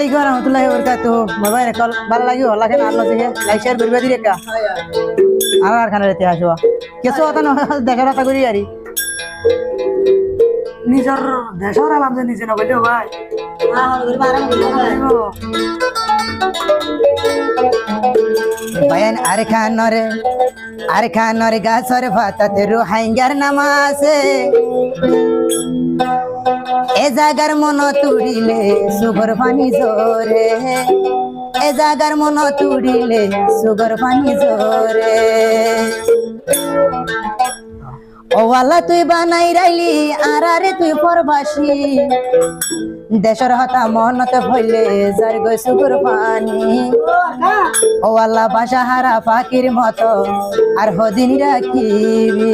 আলাইকুম রহমতুল্লাহি ওয়া বারাকাতুহু মোবাইল কল ভালো লাগিও লাগে না আল্লাহ থেকে লাইক শেয়ার করবে দিরে কা আর খানা রেতে আসবা কেসো কথা না দেখার কথা করি আরি নিজের দেশের আলাম যে নিজে না বললেও ভাই বয়ান আর খানরে গাছর ভাতাতে রুহাইঙ্গার নামাছে এ জাগার মন তুড়িলে সুগর পানি জোরে এ জাগার মন তুড়িলে সুগর পানি জোরে ও আল্লাহ তুই বানাই রাইলি আর আরে তুই পরবাসী দেশের হতা মনত হইলে যার গই সুগর পানি ও আল্লাহ বাসা হারা ফাকির মতো আর হদিন রাখিবি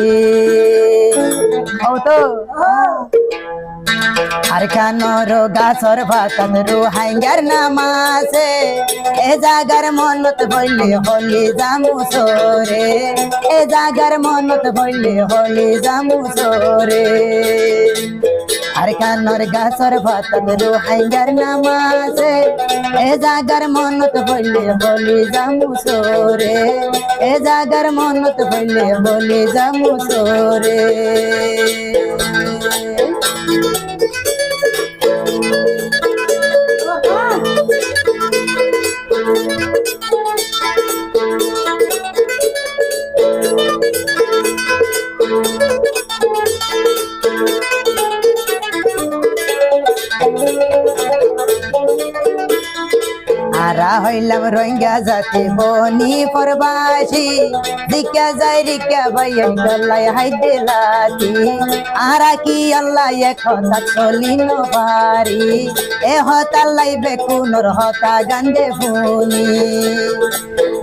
ও তো আর কানর গাছর ভাতত রুহাইঙ্গার নামাছে এ জাগার মনত হইলে হলি জামু সরে এ জাগার মনত হইলে হলি জামু সরে আর কানর গাছর ভাতত রুহাইঙ্গার নামাছে এ জাগার মনত হইলে হলি জামু সরে এ জাগার মনত হইলে হলি জামু সরে আরা হইলাম রোহিঙ্গা জাতি বনি পরবাসী দিকা যাই রিকা ভাইয়ান গলাই হাইদে লাতি আরা কি আল্লাহ এখন চলিন পারি এ হতাল্লাই বেকুনর হতা গান্দে ফুনি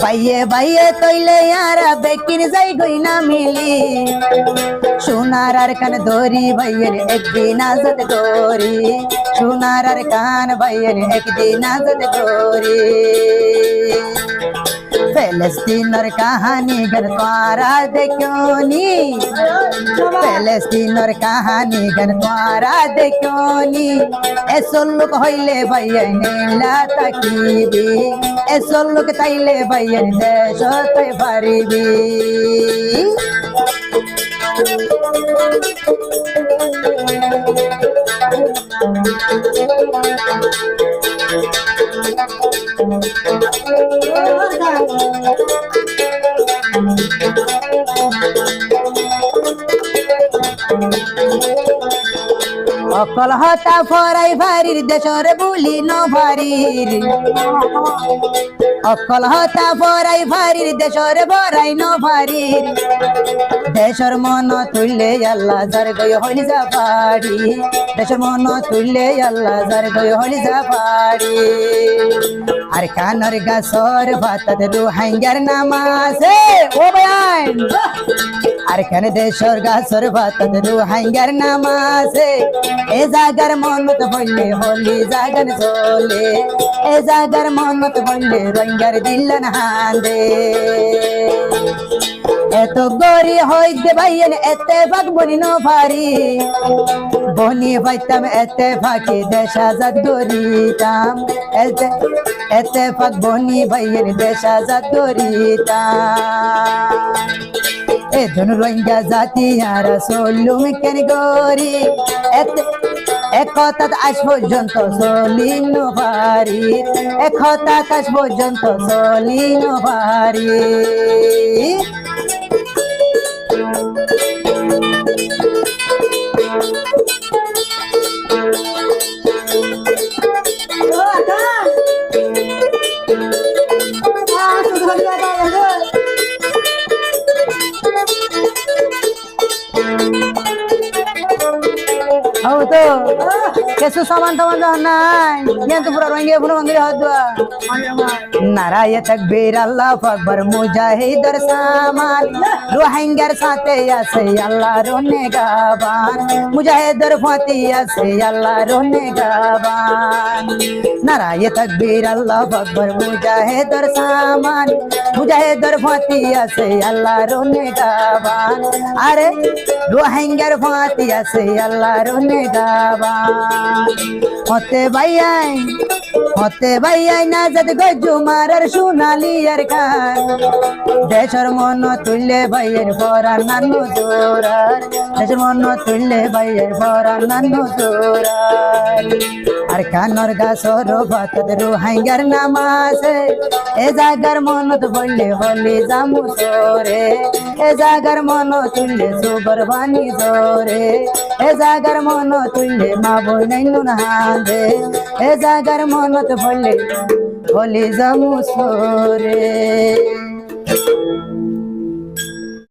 বাইয়ে বাইয়ে তৈলে আরা বেকির যাই গই না মিলি সোনার আর কান দরি ভাইয়ের একদিন আজত দরি সোনার আর কান ভাইয়ের একদিন আজত দরি ফেলেস্তিনের কাহানি গর তোরা দেখোনি ফেলেস্তিনের কাহানি গর তোরা দেখোনি এসল লোক হইলে ভাইয়ের নীলা তাকিবি এসল লোক তাইলে ভাইয়ের দেশ তাই পারিবি অকল হতা ফরাই ভারির দেশর বুলি ন ভারির অকল হতা ফরাই ভারির দেশর বরাই ন ভারির দেশর মন তুললে আল্লাহ যার গই হলি যা পাড়ি দেশর মন তুললে আল্লাহ যার গই হলি যা পাড়ি আর কানর গাছর ভাতত রুহাইঙ্গার নামাছে ও বয়ান আর কান দেশর গাছর ভাতত রুহাইঙ্গার নামাছে এ জাগার মনত হইলে হলি জাগান চলে এ জাগার মনত হইলে রোহিঙ্গার দিল্লান হান্দে এত গরি হইতে ভাইয়েন এতে ভাগ বনি ন পারি বনি পাইতাম এতে ফাঁকি দেশ আজাদ গরিতাম এতে ফাঁক বনি ভাইয়েন দেশ আজাদ গরিতাম এ ধনু রোহিঙ্গা জাতি আর চলুম কেন গরি একতাত আজ পর্যন্ত চলিন পারি একতাত আজ পর্যন্ত চলিন পারি ও তো কেসু সামান তামান যখন নাই ইয়ান তো পুরা রোহিঙ্গা পুরো মন্দিরে হাত দোয়া নারায়ে তাকবীর আল্লাহু আকবার মুজাহিদের সামান রোহিঙ্গার সাথে আছে আল্লাহর নেগাবান মুজাহিদের ফাতি আছে আল্লাহর নেগাবান নারায়ে তাকবীর আল্লাহু আকবার মুজাহিদের সামান মুজাহিদের ফাতি আছে আল্লাহর নেগাবান আরে রোহিঙ্গার ফাতি আছে আল্লাহর নেগাবান হতে ভাইয়াই হতে ভাইয়াই না যাতে গজু মারার সোনালি আর খান দেশের মন তুললে ভাইয়ের ভরা নানু জোরার দেশের মন তুললে ভাইয়ের ভরা নানু জোরার আর কানর গাছর ভাতত রুহাইঙ্গার নামাছে এ জাগার মনত বললে হলি জামু জোরে এ জাগার মন তুললে সুবর বানি জোরে এ জাগার মন তুললে মা বই নাই নুন হাঁদে এ জাগার মনত বললে হলি জামু সোরে।